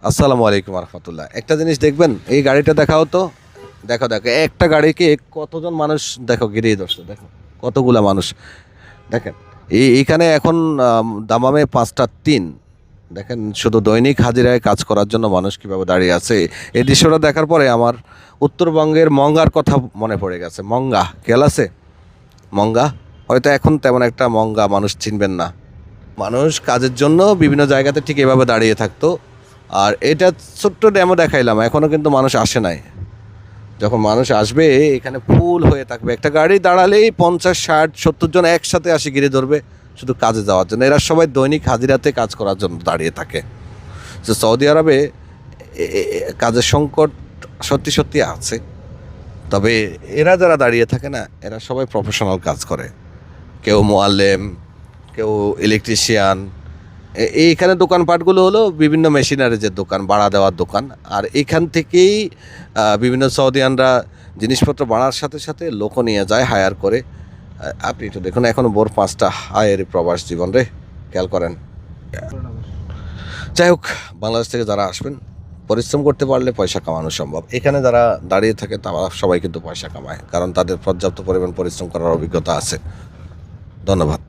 আসসালামু আলাইকুম রহমতুল্লাহ। একটা জিনিস দেখবেন, এই গাড়িটা দেখাও তো। দেখো দেখো, একটা গাড়িকে কতজন মানুষ দেখো ঘিরিয়ে ধরছে, দেখো কতগুলা মানুষ। দেখেন এইখানে এখন দামামে 5টা 3। দেখেন শুধু দৈনিক হাজিরায় কাজ করার জন্য মানুষ কীভাবে দাঁড়িয়ে আছে। এই দৃশ্যটা দেখার পরে আমার উত্তরবঙ্গের মঙ্গার কথা মনে পড়ে গেছে। মঙ্গা খেয়াল আছে? মঙ্গা হয়তো এখন তেমন একটা মঙ্গা মানুষ চিনবেন না। মানুষ কাজের জন্য বিভিন্ন জায়গাতে ঠিক এভাবে দাঁড়িয়ে থাকতো। আর এটা ছোট্ট ডেমো দেখাইলাম, এখনও কিন্তু মানুষ আসে নাই। যখন মানুষ আসবে এখানে ফুল হয়ে থাকবে। একটা গাড়ি দাঁড়ালেই 50 60 70 জন একসাথে আসি ঘিরে ধরবে শুধু কাজে যাওয়ার জন্য। এরা সবাই দৈনিক হাজিরাতে কাজ করার জন্য দাঁড়িয়ে থাকে। তো সৌদি আরবে কাজের সংকট সত্যি সত্যি আছে। তবে এরা যারা দাঁড়িয়ে থাকে না, এরা সবাই প্রফেশনাল কাজ করে। কেউ মোয়াল্লেম, কেউ ইলেকট্রিশিয়ান। এইখানে দোকানপাটগুলো হলো বিভিন্ন মেশিনারিজের দোকান, ভাড়া দেওয়ার দোকান। আর এখান থেকেই বিভিন্ন সৌদিয়ানরা জিনিসপত্র বাড়ার সাথে সাথে লোকও নিয়ে যায় হায়ার করে। আপনি তো দেখুন এখনও ভোর 5টা, হায়ের প্রবাস জীবন রে, খেয়াল করেন। যাই হোক, বাংলাদেশ থেকে যারা আসবেন পরিশ্রম করতে পারলে পয়সা কামানো সম্ভব। এখানে যারা দাঁড়িয়ে থাকে তারা সবাই কিন্তু পয়সা কামায়, কারণ তাদের পর্যাপ্ত পরিমাণ পরিশ্রম করার অভিজ্ঞতা আছে। ধন্যবাদ।